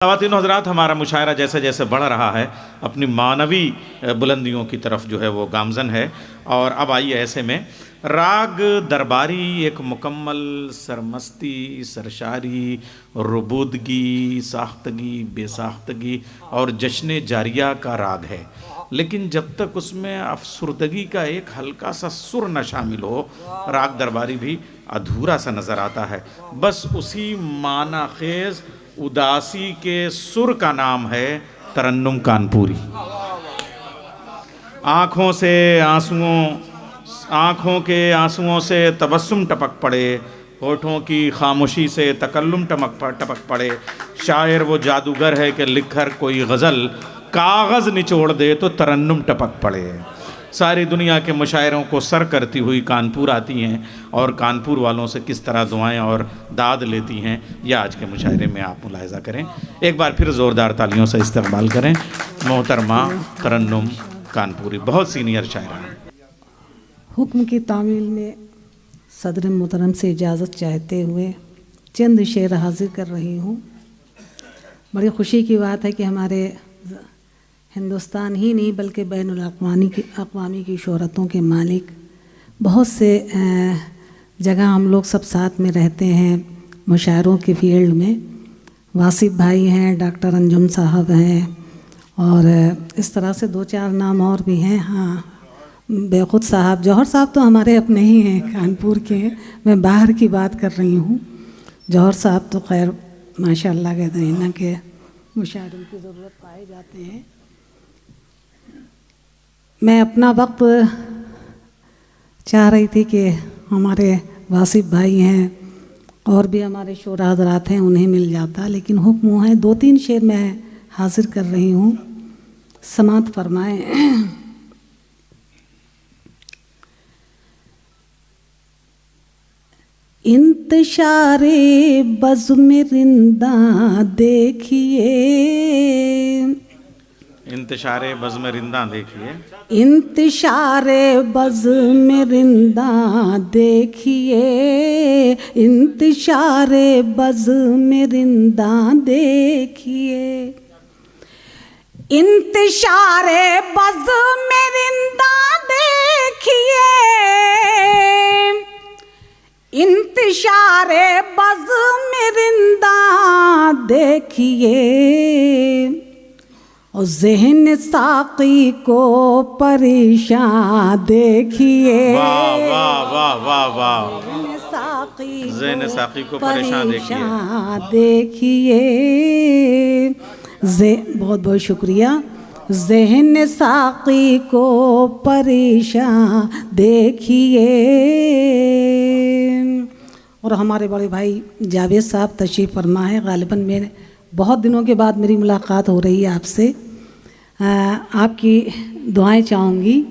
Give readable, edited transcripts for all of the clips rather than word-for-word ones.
ख़वातीन हज़रात, हमारा मुशायरा जैसे जैसे बढ़ रहा है अपनी मानवी बुलंदियों की तरफ जो है वो गामज़न है। और अब आइए ऐसे में राग दरबारी एक मुकम्मल सरमस्ती, सरशारी, रुबूदगी, साख्तगी, बेसाख्तगी और जश्न जारिया का राग है। लेकिन जब तक उसमें अफसुर्दगी का एक हल्का सा सुर न शामिल हो, राग दरबारी भी अधूरा सा नज़र आता है। बस उसी माना खेज़ उदासी के सुर का नाम है तरन्नुम कानपुरी। आँखों के आंसुओं से तबस्सुम टपक पड़े, होठों की खामोशी से तकल्लुम टपक पड़े। शायर वो जादूगर है कि लिखकर कोई गज़ल कागज़ निचोड़ दे तो तरन्नुम टपक पड़े। सारी दुनिया के मुशायरों को सर करती हुई कानपुर आती हैं और कानपुर वालों से किस तरह दुआएं और दाद लेती हैं, यह आज के मुशायरे में आप मुलाहिज़ा करें। एक बार फिर ज़ोरदार तालियों से इस्तकबाल करें मोहतरमा तरन्नुम कानपुरी, बहुत सीनियर शायरा। हुक्म की तामील में सदर मोहतरम से इजाज़त चाहते हुए चंद शेर हाजिर कर रही हूँ। बड़ी खुशी की बात है कि हमारे हिंदुस्तान ही नहीं बल्कि बैनुल अक़वामी की शोहरतों के मालिक बहुत से जगह हम लोग सब साथ में रहते हैं मुशायरों के फील्ड में। वासिफ भाई हैं, डॉक्टर अंजुम साहब हैं और इस तरह से दो चार नाम और भी हैं। हाँ, बेखुद साहब, जौहर साहब तो हमारे अपने ही हैं, कानपुर के हैं। मैं बाहर की बात कर रही हूँ। जौहर साहब तो खैर माशाअल्लाह के दरीना के मुशायरों की ज़रूरत पाए जाते हैं। मैं अपना वक्त चाह रही थी कि हमारे वासिफ भाई हैं और भी हमारे शोरा हज़रात हैं, उन्हें मिल जाता, लेकिन हुक्म है दो तीन शेर मैं हाजिर कर रही हूँ, समात फरमाएं। इंतशारे बज़्म रिंदा देखिए, इंतशारे बज़्म रिंदा देखिए, इंतशारे बज़्म रिंदा देखिए, इंतशारे बज़्म रिंदा देखिए, इंतशारे बज़्म रिंदा देखिए, इंतशारे बज़्म रिंदा देखिए और ज़हन साक़ी को परेशान देखिए। वाह वाह वाह वाह वाह, ज़हन साक़ी को परेशान देखिए। बहुत बहुत शुक्रिया। ज़हन साक़ी को परेशान देखिए। और हमारे बड़े भाई जावेद साहब तशरीफ़ फरमा है। ग़ालिबन मेरे बहुत दिनों के बाद मेरी मुलाकात हो रही है आपसे। आपकी दुआएं चाहूँगी।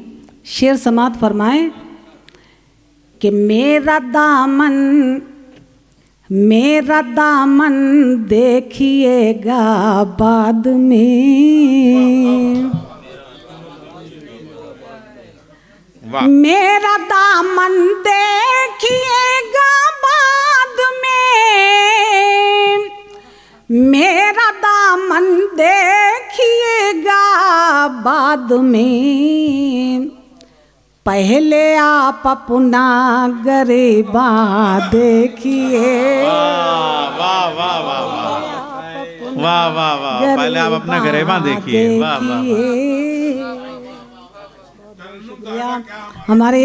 शेर समात फरमाएं कि मेरा दामन देखिएगा बाद में, मेरा दामन देखिएगा बाद में, मेरा दामन देखिएगा बाद में, पहले आप अपना गरेबा देखिए। वाह वाह वाह वाह वाह वाह वाह, पहले आप अपना गरेबा देखिए। वाह वाह, शुक्रिया हमारे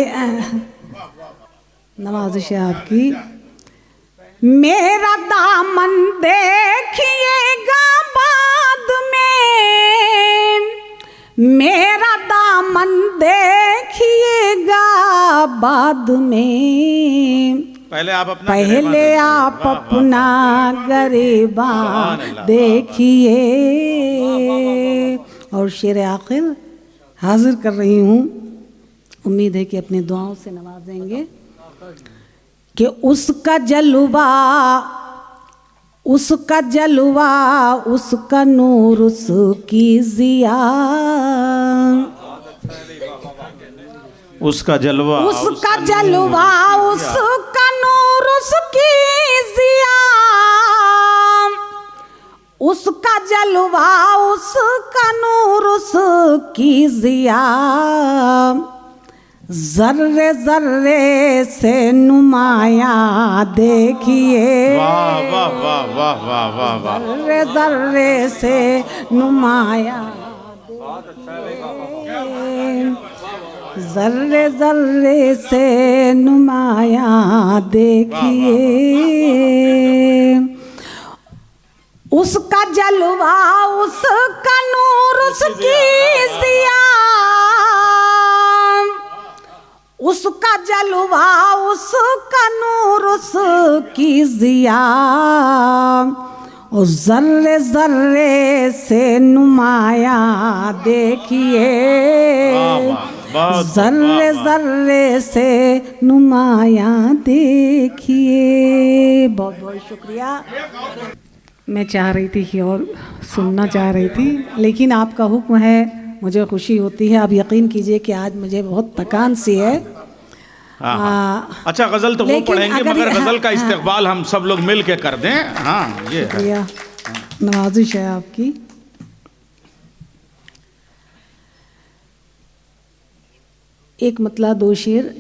नवाज़िश है आपकी। मेरा दामन देखिएगा बाद में, मेरा दामन देखिएगा बाद में, पहले आप अपना गरेबा देखिए। और शेर आखिर हाजिर कर रही हूँ, उम्मीद है कि अपनी दुआओं से नवाजेंगे कि उसका जलवा, उसका जलवा, उसका नूर, उसकी ज़िया, उसका जलवा, उसका जलवा, उसका नूर, उसकी ज़िया, उसका जलवा उसका नूर उसकी जिया जर्रे जर्रे से नुमाया देखिए, वाह वाह वाह वाह वाह वाह वाह, जर्रे जर्रे से नुमाया जर्रे जर्रे से नुमाया देखिए, उसका जलवा उसका नूर उसकी जिया, उसका जलवा उसका नूर उसकी जिया, और जर्रे जर्रे से नुमाया देखिए, जर्रे जर्रे से नुमाया देखिए। बहुत बहुत शुक्रिया। मैं चाह रही थी कि और सुनना चाह रही थी, लेकिन आपका हुक्म है, मुझे खुशी होती है। आप यकीन कीजिए कि आज मुझे बहुत थकान सी है। अच्छा, गज़ल तो वो पढ़ेंगे, मगर गज़ल का इस्तेक़बाल हम सब लोग मिल के कर दें। हाँ, ये है, नवाजिश है आपकी। एक मतला दो शेर।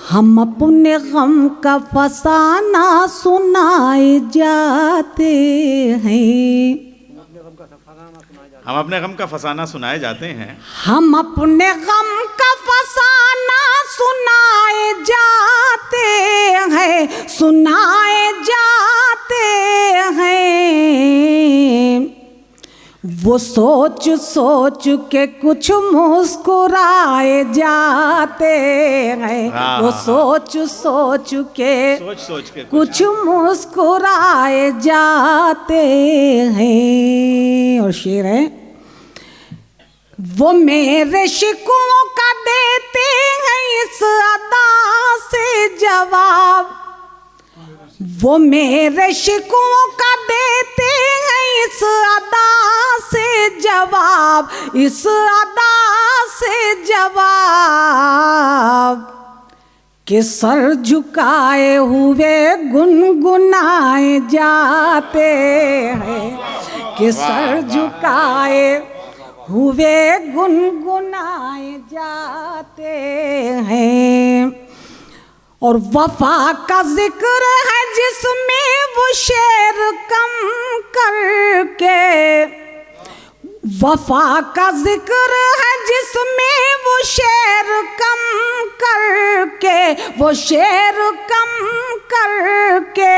हम अपने गम का फसाना सुनाए जाते हैं, हम अपने गम का फसाना सुनाए जाते हैं, हम अपने गम का फसाना सुनाए जाते हैं, सुनाए जाते हैं। वो सोच सोच के कुछ मुस्कुराए जाते हैं, वो सोच सोच के कुछ मुस्कुराए जाते हैं। और शेर है, वो मेरे शिकवों का देते हैं इस अदा से जवाब, वो मेरे शिकवों का देते हैं इस अदा से जवाब, इस अदा से जवाब, कि सर झुकाए हुए गुनगुनाए जाते हैं, कि सर झुकाए हुए गुनगुनाए जाते हैं। और वफा का जिक्र है जिसमें वो शेर कम करके, वफा का जिक्र है जिसमें वो शेर कम करके, वो शेर कम करके,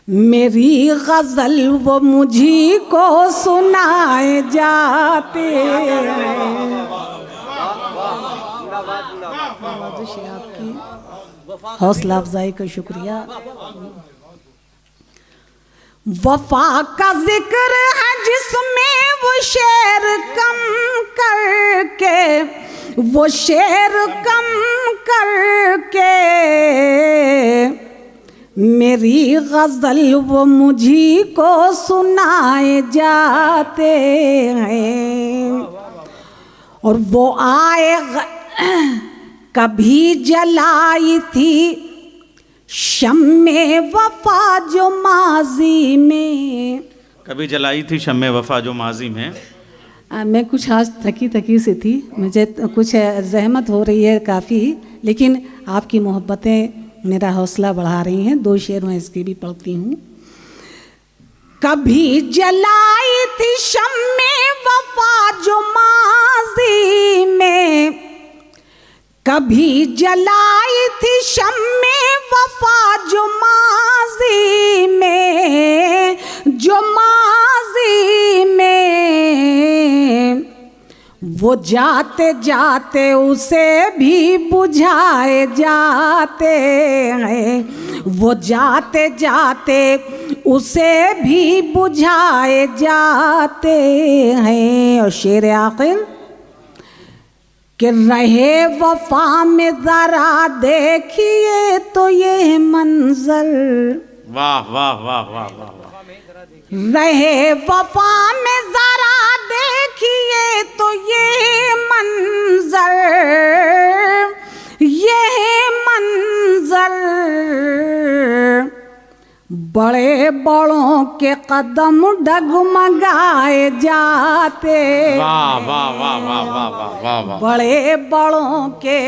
मेरी गज़ल वो मुझी को सुनाए जाते हैं। आपकी हौसला अफजाई का शुक्रिया। वफा का जिक्र है जिसमें वो शेर कम करके, वो शेर कम करके, मेरी गज़ल वो मुझी को सुनाए जाते हैं। और वो आए कभी जलाई थी शम्मे वफा जो माजी में, कभी जलाई थी शम्मे वफा जो माजी में। मैं कुछ आज थकी सी थी, मुझे कुछ जहमत हो रही है काफ़ी, लेकिन आपकी मोहब्बतें मेरा हौसला बढ़ा रही हैं। दो शेर मैं इसकी भी पढ़ती हूँ। कभी जलाई थी शम्मे वफा जो माजी में, कभी जलाई थी शम्मे वफा जो माजी में, जो माजी में, वो जाते जाते उसे भी बुझाए जाते हैं, वो जाते जाते उसे भी बुझाए जाते हैं। और शेर आखिर, कि रहे वफा में जरा देखिए तो ये मंजर, वाह वाह वाह वाह वाह, रहे वफा में जरा देखिए तो ये मंजर, ये मंजर बड़े बड़ों के कदम डगमगाए जाते। वाह वाह वाह वाह वाह वाह वाह वाह। बड़े बड़ों के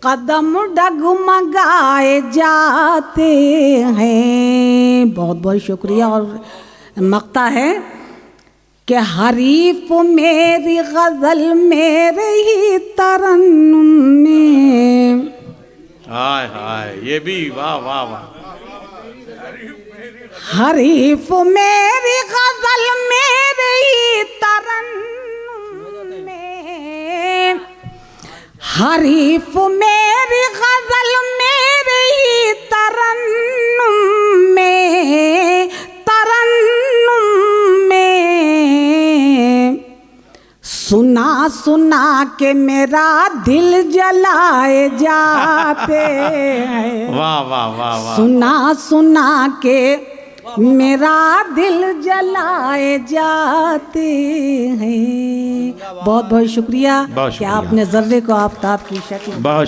कदम डगमगाए जाते हैं। बहुत बहुत शुक्रिया। और मक्ता है कि हरीफ मेरी गज़ल मेरे ही तरन्नुम में। हाय हाय, ये भी वाह वाह वाह। हरीफ मेरी गज़ल मेरे ही तरन्नुम में। हरीफ मेरी गज़ल मेरे ही तरन्नुम में। तरन्नुम में सुना सुना के मेरा दिल जलाए जाते हैं। वाह वाह वाह वाह। सुना सुना के मेरा दिल जलाए जाते हैं। बहुत बहुत शुक्रिया बहुत कि शुक्रिया। आपने ज़र्रे को आफताब की शक्ल बहुत शुक्रिया।